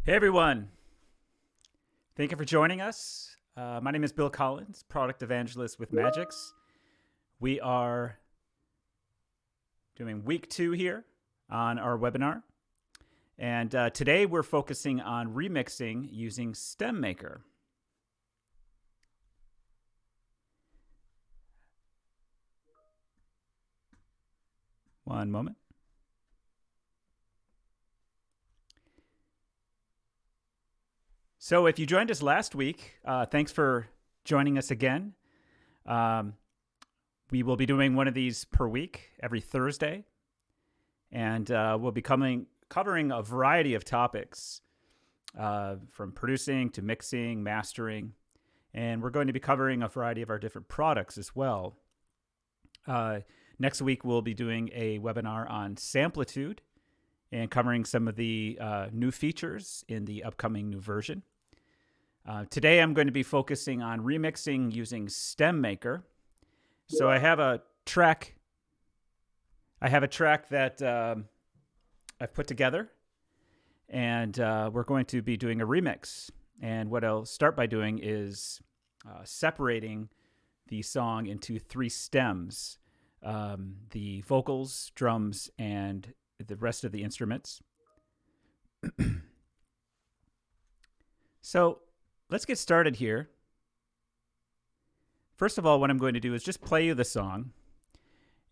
Hey everyone, thank you for joining us. My name is Bill Collins, product evangelist with Magix. We are doing week 2 here on our webinar. And today we're focusing on remixing using StemMaker. One moment. So if you joined us last week, thanks for joining us again. We will be doing one of these per week, every Thursday. And we'll be covering a variety of topics, from producing to mixing, mastering. And we're going to be covering a variety of our different products as well. Next week, we'll be doing a webinar on Samplitude and covering some of the new features in the upcoming new version. Today, I'm going to be focusing on remixing using StemMaker. So I have a track that I've put together, and we're going to be doing a remix. And what I'll start by doing is separating the song into 3 stems, the vocals, drums, and the rest of the instruments. So let's get started here. First of all, what I'm going to do is just play you the song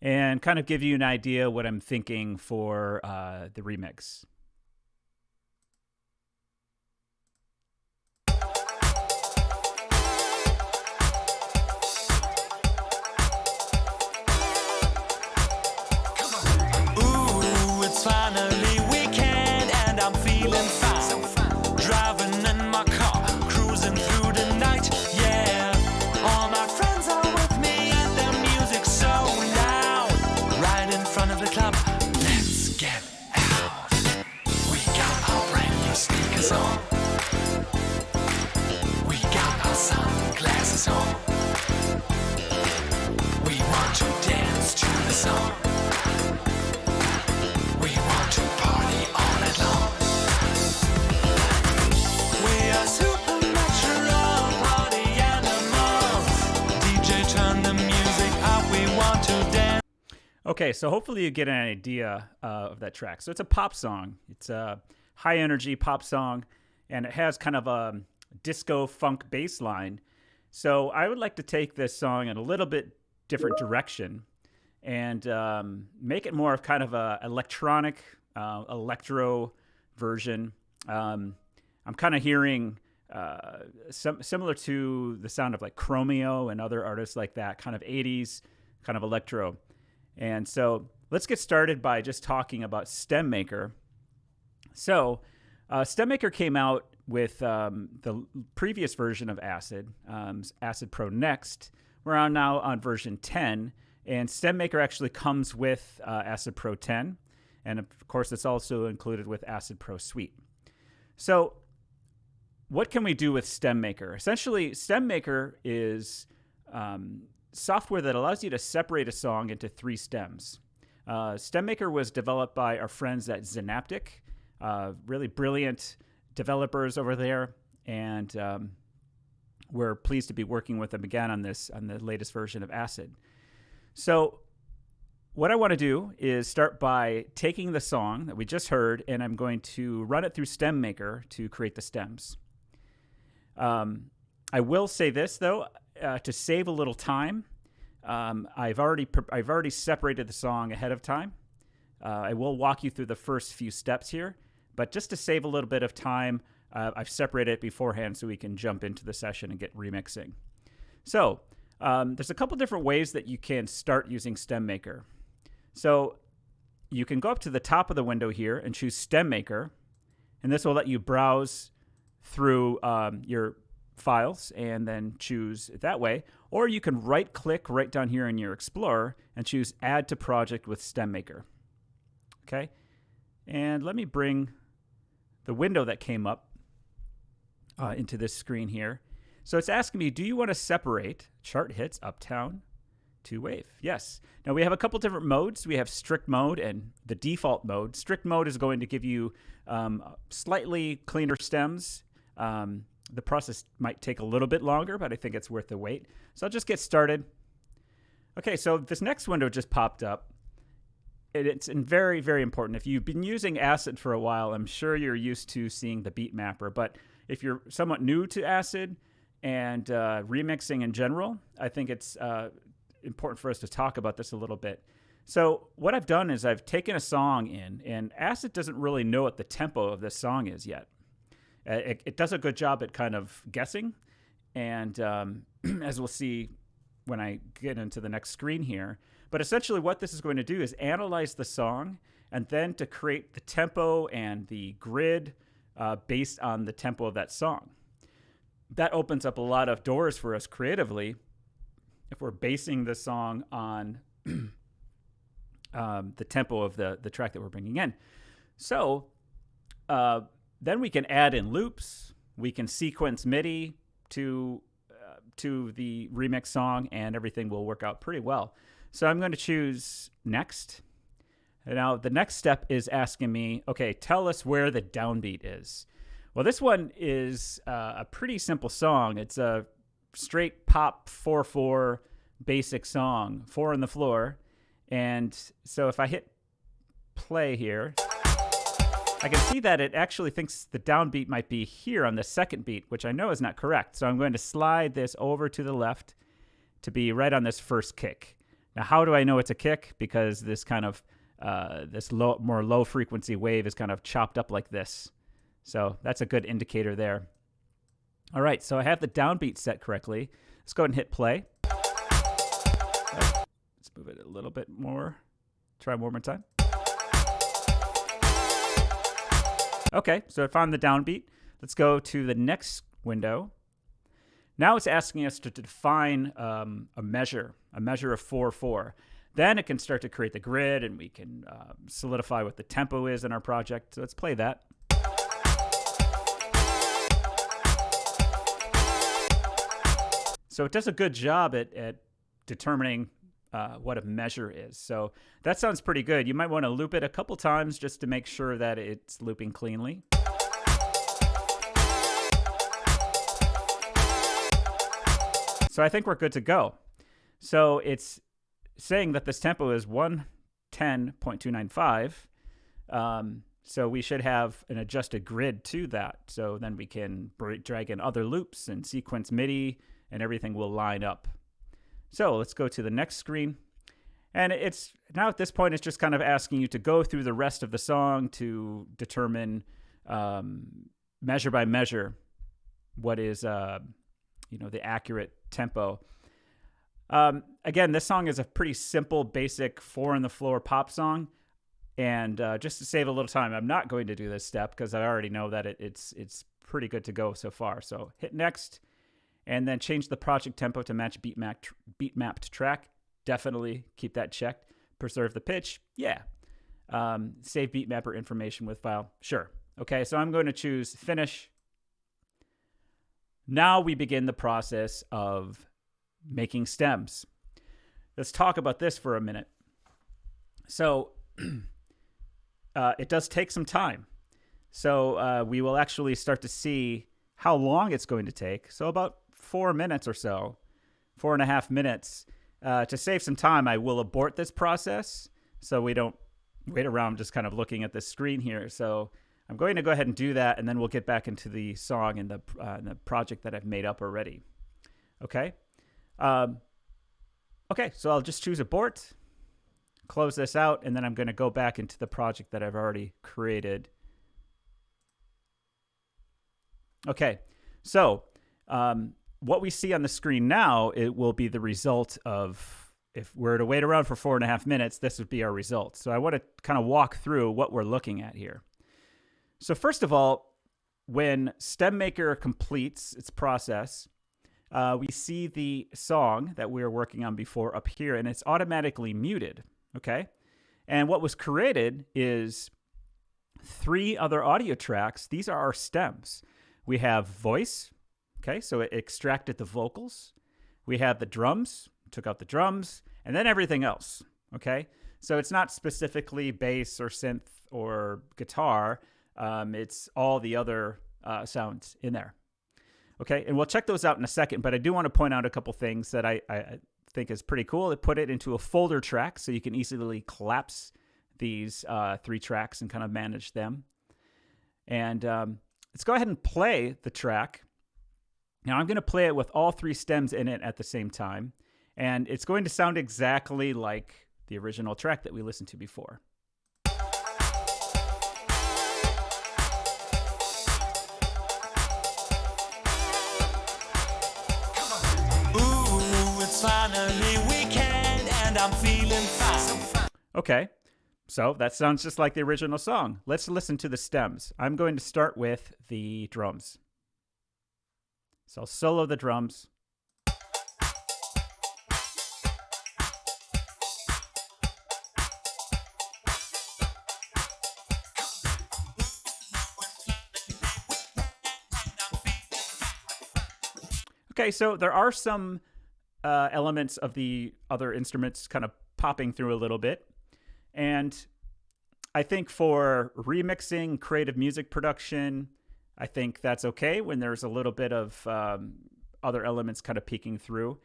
and kind of give you an idea what I'm thinking for the remix. Ooh, it's finally weekend and I'm feeling fine. Driving in my car, cruising through the night, yeah. All my friends are with me and their music's so loud. Right in front of the club, let's get out. We got our brand new sneakers on. We got our sunglasses on. We want to dance to the song. We want to party all night long. We are supernatural party animals. DJ, turn the music up. We want to dance. Okay, so hopefully you get an idea of that track. So it's a pop song. It's a high energy pop song, and it has kind of a disco funk bass line. So I would like to take this song in a little bit different direction and make it more of kind of a electronic, electro version. I'm kind of hearing similar to the sound of like Chromeo and other artists like that, kind of 80s, kind of electro. And so let's get started by just talking about StemMaker. So StemMaker came out with the previous version of Acid, Acid Pro Next. We're now on version 10, and StemMaker actually comes with Acid Pro 10. And of course, it's also included with Acid Pro Suite. So what can we do with StemMaker? Essentially, StemMaker is software that allows you to separate a song into 3 stems. StemMaker was developed by our friends at Zynaptiq, really brilliant developers over there, and we're pleased to be working with them again on the latest version of Acid. So what I want to do is start by taking the song that we just heard, and I'm going to run it through StemMaker to create the stems. I will say this though, to save a little time, I've already separated the song ahead of time. I will walk you through the first few steps here, but just to save a little bit of time, I've separated it beforehand so we can jump into the session and get remixing. So there's a couple different ways that you can start using StemMaker. So you can go up to the top of the window here and choose StemMaker, and this will let you browse through your files and then choose it that way. Or you can right-click right down here in your Explorer and choose Add to Project with StemMaker. Okay, and let me bring the window that came up into this screen here. So it's asking me, do you want to separate chart hits, Uptown, to wave. Yes. Now we have a couple different modes. We have strict mode and the default mode. Strict mode is going to give you slightly cleaner stems. The process might take a little bit longer, but I think it's worth the wait. So I'll just get started. Okay, so this next window just popped up. It's very, very important. If you've been using Acid for a while, I'm sure you're used to seeing the beat mapper. But if you're somewhat new to Acid and remixing in general, I think it's important for us to talk about this a little bit. So what I've done is I've taken a song in, and Acid doesn't really know what the tempo of this song is yet. It does a good job at kind of guessing, and as we'll see when I get into the next screen here. But essentially what this is going to do is analyze the song and then to create the tempo and the grid based on the tempo of that song. That opens up a lot of doors for us creatively if we're basing the song on the tempo of the track that we're bringing in. So then we can add in loops. We can sequence MIDI to the remix song, and everything will work out pretty well. So I'm going to choose next. Now the next step is asking me, okay, tell us where the downbeat is. Well, this one is a pretty simple song. It's a straight pop 4/4 basic song, 4 on the floor. And so if I hit play here, I can see that it actually thinks the downbeat might be here on the second beat, which I know is not correct. So I'm going to slide this over to the left to be right on this first kick. Now, how do I know it's a kick? Because this kind of more low frequency wave is kind of chopped up like this. So that's a good indicator there. All right, so I have the downbeat set correctly. Let's go ahead and hit play. Let's move it a little bit more. Try one more time. Okay, so I found the downbeat. Let's go to the next window. Now it's asking us to define a measure of 4/4. Then it can start to create the grid, and we can solidify what the tempo is in our project. So let's play that. So it does a good job at determining what a measure is. So that sounds pretty good. You might want to loop it a couple times just to make sure that it's looping cleanly. So I think we're good to go. So it's saying that this tempo is 110.295. So we should have an adjusted grid to that. So then we can drag in other loops and sequence MIDI, and everything will line up. So let's go to the next screen. And it's now at this point, it's just kind of asking you to go through the rest of the song to determine measure by measure what is the accurate tempo. Again, this song is a pretty simple, basic 4 on the floor pop song. And just to save a little time, I'm not going to do this step because I already know that it's pretty good to go so far. So hit next. And then change the project tempo to match beat mapped track. Definitely keep that checked. Preserve the pitch. Yeah. Save beat mapper information with file. Sure. Okay, so I'm going to choose finish. Now we begin the process of making stems. Let's talk about this for a minute. So it does take some time. So we will actually start to see how long it's going to take. So about 4 minutes or so, 4.5 minutes. To save some time, I will abort this process so we don't wait around just kind of looking at the screen here. So I'm going to go ahead and do that, and then we'll get back into the song and the project that I've made up already. Okay? Okay, so I'll just choose abort, close this out, and then I'm going to go back into the project that I've already created. Okay, so what we see on the screen now, it will be the result of, if we're to wait around for 4.5 minutes, this would be our result. So I want to kind of walk through what we're looking at here. So first of all, when StemMaker completes its process, we see the song that we were working on before up here, and it's automatically muted, okay? And what was created is 3 other audio tracks. These are our stems. We have voice. Okay, so it extracted the vocals. We have the drums, took out the drums, and then everything else. Okay, so it's not specifically bass or synth or guitar. It's all the other sounds in there. Okay, and we'll check those out in a second, but I do want to point out a couple things that I think is pretty cool. It put it into a folder track, so you can easily collapse these 3 tracks and kind of manage them. And let's go ahead and play the track. Now I'm going to play it with all 3 stems in it at the same time, and it's going to sound exactly like the original track that we listened to before. Ooh, it's finally weekend and I'm feeling fine. Okay, so that sounds just like the original song. Let's listen to the stems. I'm going to start with the drums. So I'll solo the drums. Okay, so there are some elements of the other instruments kind of popping through a little bit. And I think for remixing, creative music production, I think that's okay when there's a little bit of other elements kind of peeking through.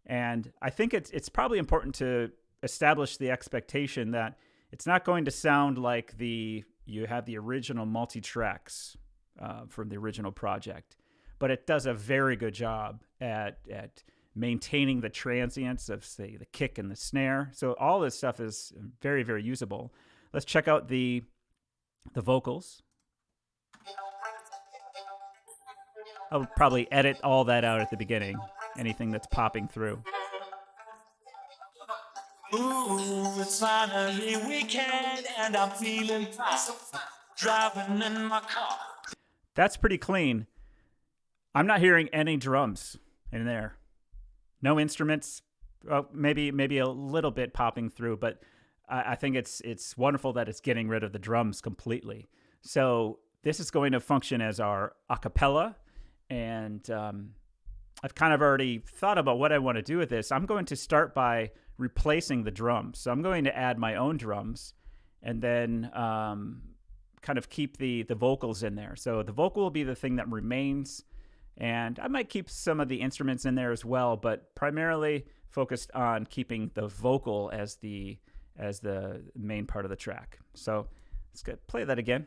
And I think it's probably important to establish the expectation that it's not going to sound like you have the original multi-tracks from the original project. But it does a very good job at maintaining the transients of, say, the kick and the snare. So all this stuff is very, very usable. Let's check out the vocals. I'll probably edit all that out at the beginning, anything that's popping through. Ooh, it's finally weekend and I'm feeling fine. Driving in my car. That's pretty clean. I'm not hearing any drums in there. No instruments. Well, maybe a little bit popping through, but I think it's wonderful that it's getting rid of the drums completely. So this is going to function as our a cappella, and I've kind of already thought about what I want to do with this. I'm going to start by replacing the drums. So I'm going to add my own drums, and then kind of keep the vocals in there. So the vocal will be the thing that remains. And I might keep some of the instruments in there as well, but primarily focused on keeping the vocal as the main part of the track. So let's play that again.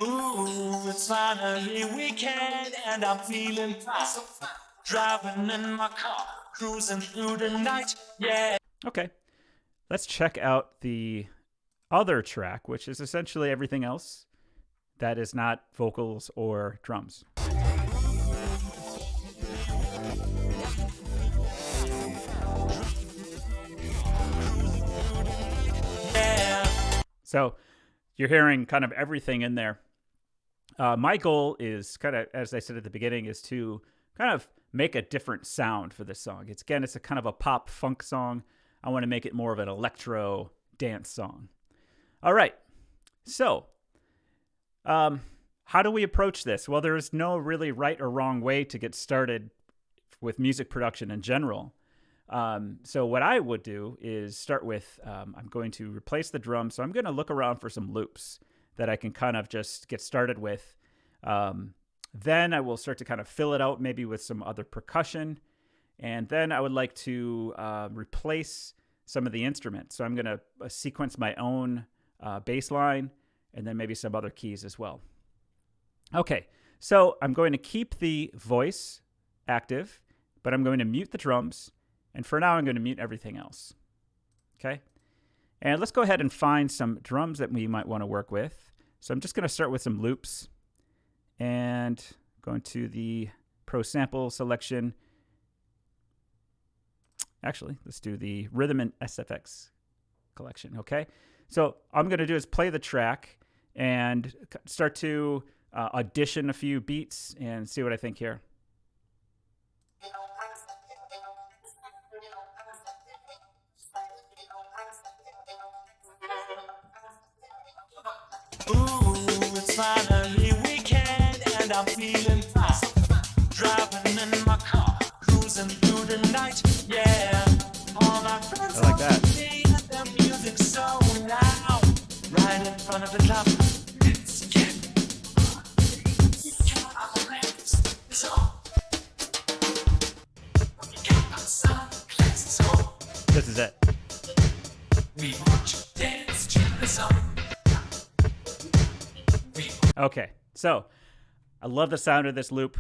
Ooh, it's finally weekend and I'm feeling fine. Driving in my car, cruising through the night, yeah. Okay, let's check out the other track, which is essentially everything else that is not vocals or drums. So you're hearing kind of everything in there. My goal is kind of, as I said at the beginning, is to kind of make a different sound for this song. It's a kind of a pop funk song. I want to make it more of an electro dance song. All right. So how do we approach this? Well, there is no really right or wrong way to get started with music production in general. So what I would do is start with, I'm going to replace the drum. So I'm going to look around for some loops that I can kind of just get started with. Then I will start to kind of fill it out maybe with some other percussion. And then I would like to replace some of the instruments. So I'm going to sequence my own bass line and then maybe some other keys as well. Okay, so I'm going to keep the voice active, but I'm going to mute the drums. And for now, I'm going to mute everything else. Okay? And let's go ahead and find some drums that we might want to work with. So I'm just going to start with some loops. And going to the Pro Sample selection. Actually, let's do the Rhythm and SFX collection. Okay? So all I'm going to do is play the track and start to audition a few beats and see what I think here. Ooh, it's finally weekend and I'm feeling fine. Driving in my car, cruising through the night, yeah. All my friends Okay, so I love the sound of this loop.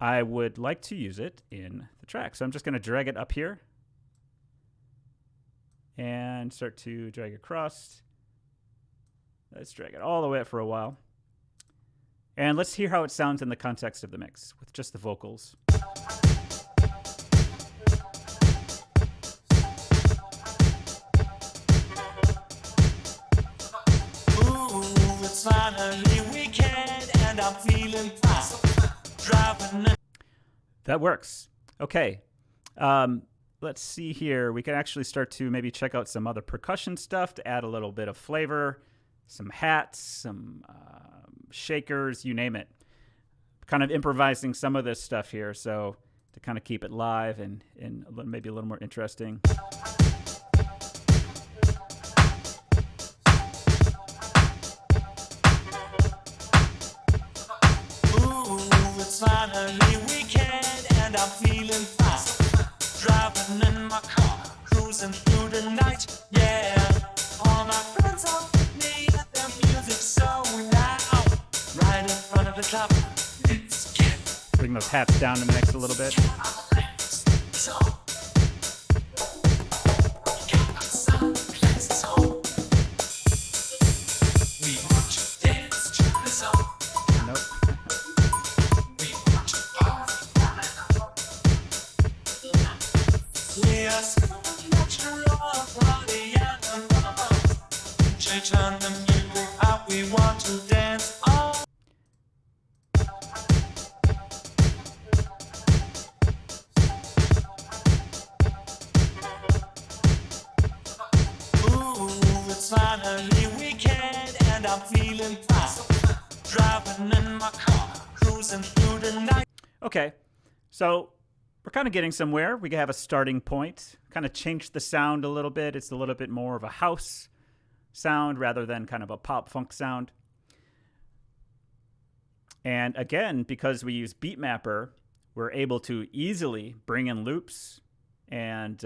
I would like to use it in the track. So I'm just going to drag it up here and start to drag across. Let's drag it all the way up for a while. And let's hear how it sounds in the context of the mix with just the vocals. Ooh, it's finally weekend and I'm feeling fine. Driving in. That works. Okay. Let's see here. We can actually start to maybe check out some other percussion stuff to add a little bit of flavor, some hats, some shakers, you name it. Kind of improvising some of this stuff here, so to kind of keep it live and maybe a little more interesting. Ooh, it's finally weekend and I'm feeling fine. Driving in my car, cruising through the night, yeah. All my friends are with me and their music so loud. Right in front of the club, it's get. Bring those hats down in the mix a little bit. Turn the music up, we want to dance on. Ooh, it's finally weekend and I'm feeling fine. Driving in my car, cruising through the night. Okay, so we're kind of getting somewhere. We have a starting point. Kind of changed the sound a little bit. It's a little bit more of a house sound rather than kind of a pop funk sound. And again, because we use Beat Mapper, we're able to easily bring in loops, and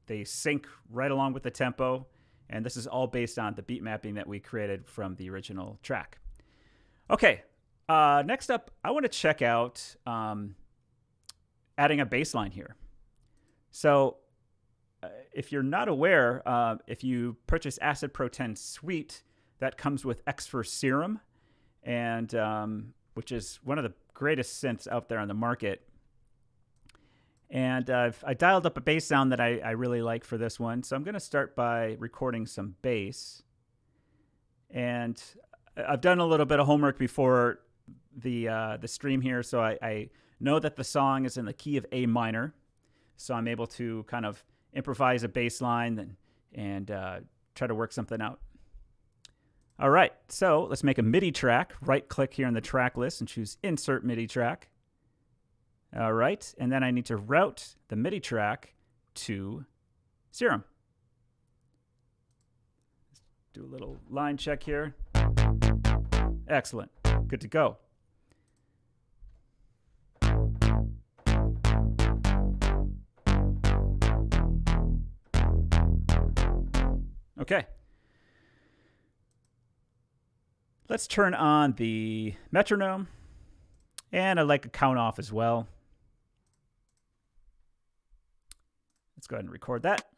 they sync right along with the tempo. And this is all based on the beat mapping that we created from the original track. Okay, next up, I want to check out adding a bass line here. So if you're not aware, if you purchase Acid Pro 10 Suite, that comes with X for Serum, and which is one of the greatest synths out there on the market. And I dialed up a bass sound that I really like for this one. So I'm going to start by recording some bass. And I've done a little bit of homework before the stream here, so I know that the song is in the key of A minor. So I'm able to kind of improvise a bass line and try to work something out. All right, so let's make a MIDI track. Right-click here in the track list and choose Insert MIDI Track. All right, and then I need to route the MIDI track to Serum. Let's do a little line check here. Excellent, good to go. Okay. Let's turn on the metronome, and I'd like a count off as well. Let's go ahead and record that.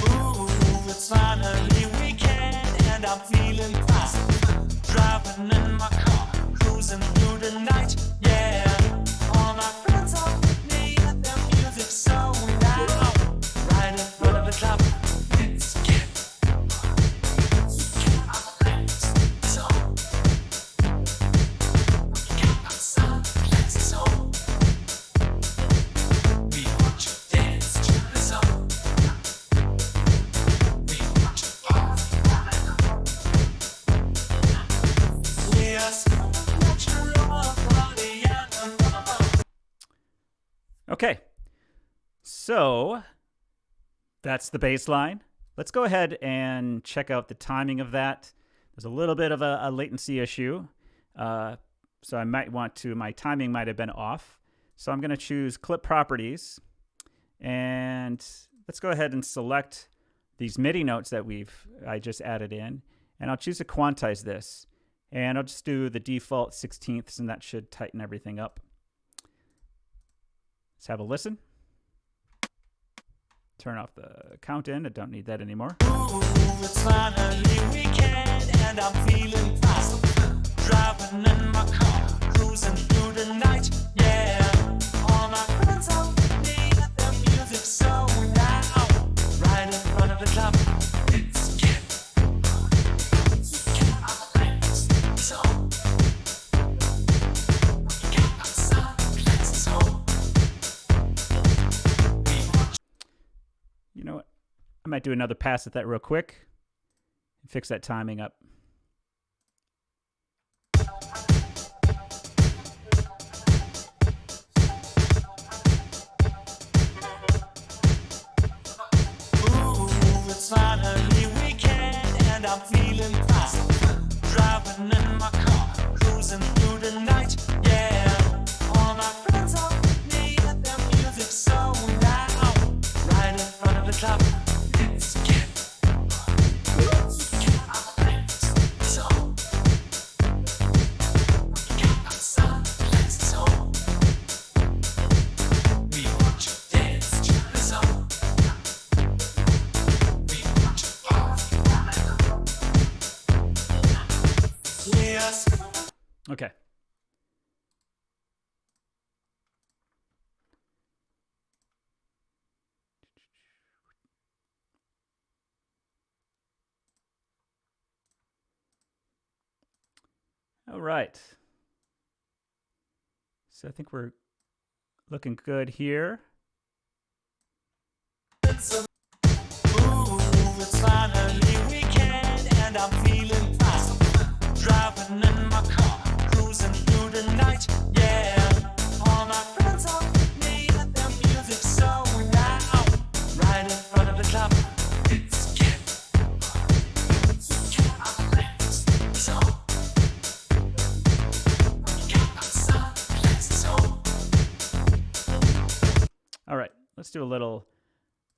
Ooh, it's finally weekend and I'm feeling fine. Driving in my car, cruising through the night, yeah. All my friends are with me and their music so loud. Right in front of the club, it's get. Okay, so that's the bass line. Let's go ahead and check out the timing of that. There's a little bit of a latency issue. So I might want to, my timing might have been off. So I'm going to choose clip properties, and let's go ahead and select these MIDI notes that I just added in, and I'll choose to quantize this, and I'll just do the default 16ths, and that should tighten everything up. Let's have a listen. Turn off the count in. I don't need that anymore. Ooh, it's finally weekend and I'm feeling fine. Driving in my car, cruising through the night. Yeah, all my friends are with me and the music so loud. Right in front of the club, it's getting so. You know what? I might do another pass at that real quick and fix that timing up. It's finally weekend and I'm feeling fine. Driving in my car, cruising through the night. Yeah, all my friends are with me and their music so loud. Right in front of the club, it's getting so. We want you to dance to the song. Okay. All right. So I think we're looking good here. Ooh, it's finally weekend and I'm feeling fine. Driving in my car, cruising through the night. Yeah, all my friends are with me and their music so loud. Right in front of the club, it's getting so. All right. Let's do a little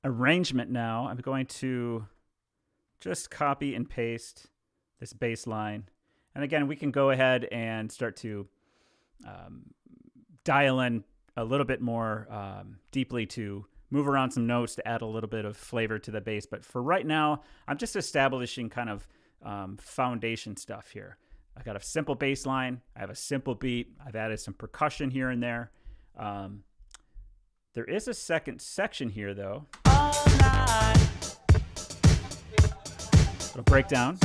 arrangement now. I'm going to just copy and paste this bass line. And again, we can go ahead and start to dial in a little bit more deeply to move around some notes to add a little bit of flavor to the bass. But for right now, I'm just establishing kind of foundation stuff here. I got a simple bass line. I have a simple beat. I've added some percussion here and there. There is a second section here, though. It'll break down.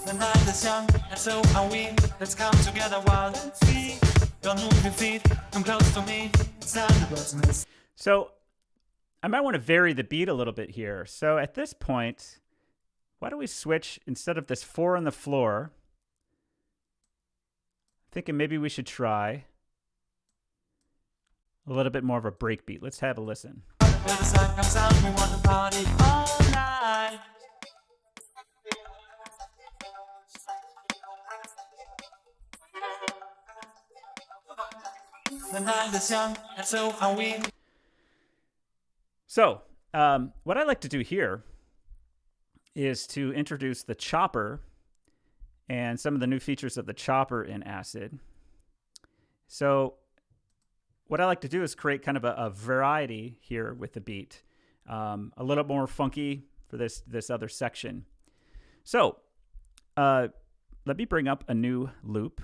The night is young, and so are we. Let's come together while it's free. Don't move your feet, come close to me. It's time to business. So I might want to vary the beat a little bit here. So at this point, why don't we switch, instead of this 4 on the floor, thinking maybe we should try a little bit more of a break beat. Let's have a listen. When the sun comes out, we want to party all night. The night is young, and so are we. So what I like to do here is to introduce the chopper and some of the new features of the chopper in Acid. So what I like to do is create kind of a variety here with the beat, a little more funky for this other section. So let me bring up a new loop.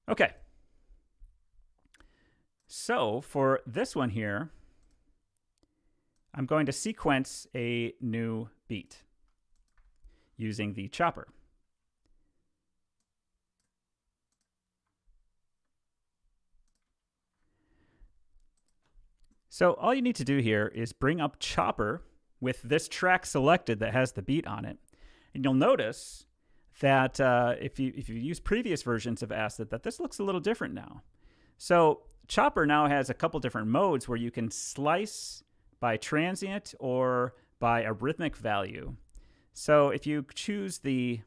Okay. So for this one here, I'm going to sequence a new beat using the chopper. So all you need to do here is bring up chopper with this track selected that has the beat on it. And you'll notice that if you use previous versions of Acid, that this looks a little different now. So Chopper now has a couple different modes where you can slice by transient or by a rhythmic value. So if you choose the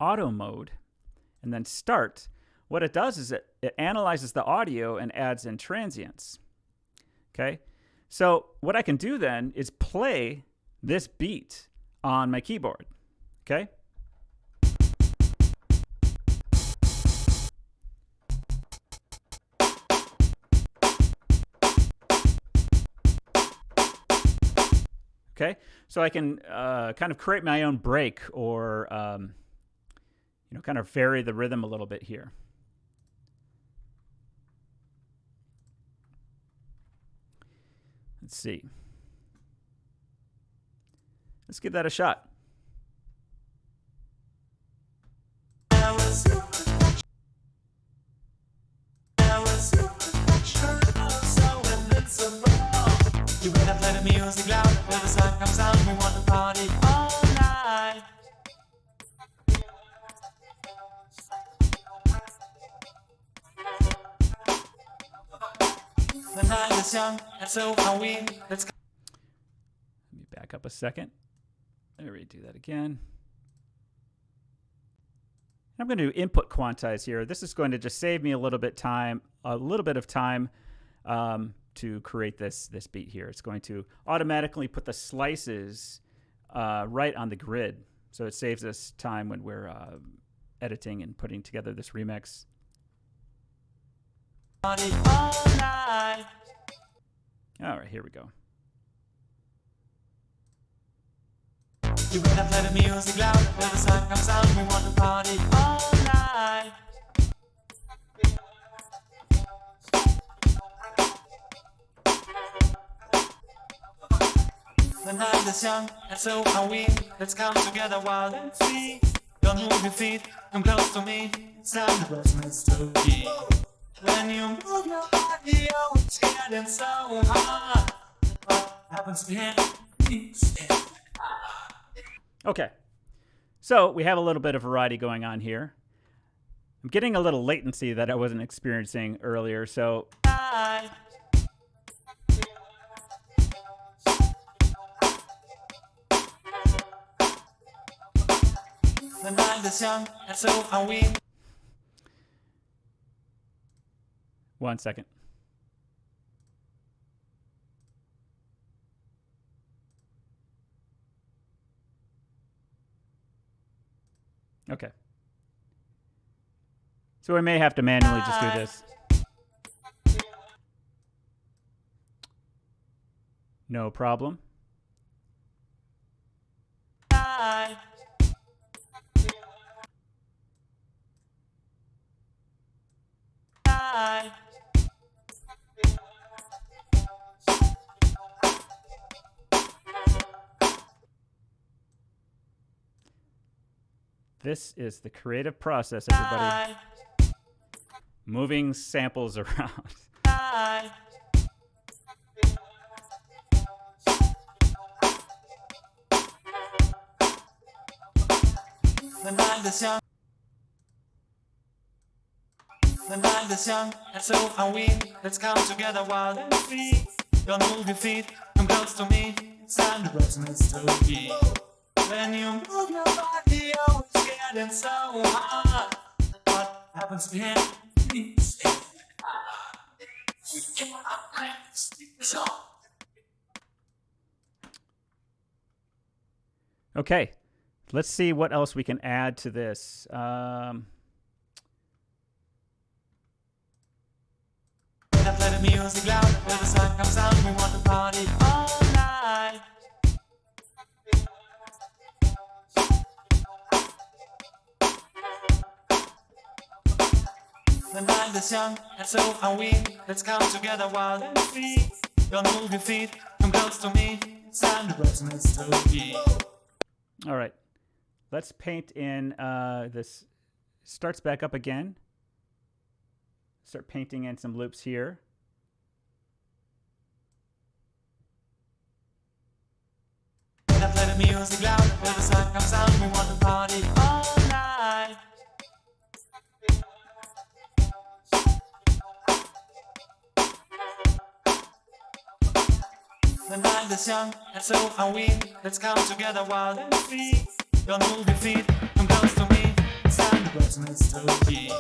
auto mode and then start, what it does is it analyzes the audio and adds in transients. Okay, so what I can do then is play this beat on my keyboard. Okay. Okay, so I can kind of create my own break or kind of vary the rhythm a little bit here. Let's see. Let's give that a shot. You better play the music loud, when the sun comes out, we want to party all night. The night is young, and so are we. Let's go. Let me back up a second. Let me redo that again. I'm going to do input quantize here. This is going to just save me a little bit of time to create this beat here. It's going to automatically put the slices right on the grid, so it saves us time when we're editing and putting together this remix. Party all night. All right, here we go. You better play the music loud, when the sun comes out, we want to party all night. The night is young, and so are we. Let's come together wild and free. Don't move your feet, come close to me. It's time to press mystery. When you move your body, oh, it's getting so hard. What happens behind these? Okay, so we have a little bit of variety going on here. I'm getting a little latency that I wasn't experiencing earlier, so the night is young, and so are we. One second. Okay. So we may have to manually just do this. No problem. This is the creative process, everybody. Moving samples around. The night is young. The night is young, and so are we. Let's come together wild and free. Don't move your feet, come close to me. It's time to press mystery. When you move your body, oh, it's getting so hard. What happens behind these? We can't upgrade this song. Okay, let's see what else we can add to this. Play the music loud, when the sun comes out, we want to party all night. The night is young, and so are we. Let's come together wild and free. Don't move your feet, come close to me. It's time to press mystery. All right, let's paint in this. Starts back up again. Start painting in some loops here. the music loud, till the sun comes out. We want to party all night. The night is young, and so are we. Let's come together wild and free. Don't move your feet, come close to me. It's time to go to Mr. P.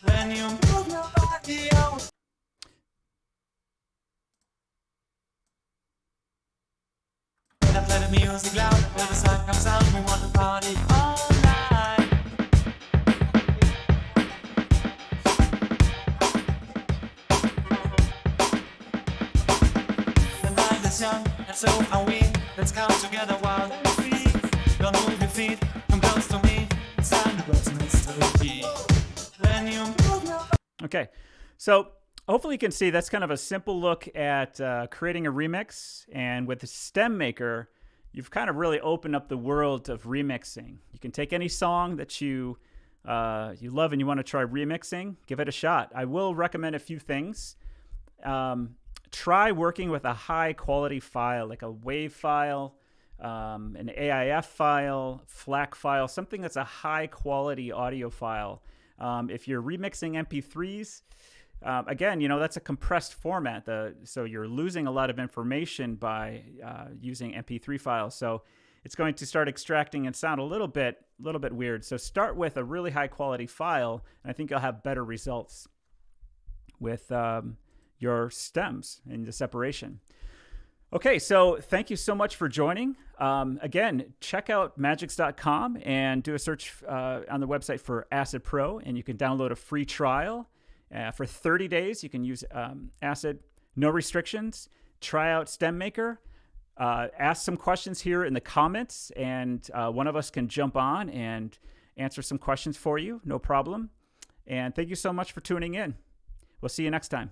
When you move your body out. Play the music loud, till the sun comes out. We want to party all night. The night is young, and so are we. Let's come together wild and free. Don't move your feet, come close to me. It's time to go to Mr. P. When you move your... Okay, so hopefully you can see that's kind of a simple look at creating a remix. And with the stem maker, you've kind of really opened up the world of remixing. You can take any song that you love and you want to try remixing, give it a shot. I will recommend a few things. Try working with a high quality file, like a WAV file, an AIF file, FLAC file, something that's a high quality audio file. If you're remixing MP3s, again, that's a compressed format. So you're losing a lot of information by using MP3 files. So it's going to start extracting and sound a little bit weird. So start with a really high quality file, and I think you'll have better results with your stems and the separation. Okay, so thank you so much for joining. Again, check out magix.com and do a search on the website for Acid Pro, and you can download a free trial. For 30 days, you can use Acid, no restrictions. Try out Stem Maker. Ask some questions here in the comments, and one of us can jump on and answer some questions for you, no problem. And thank you so much for tuning in. We'll see you next time.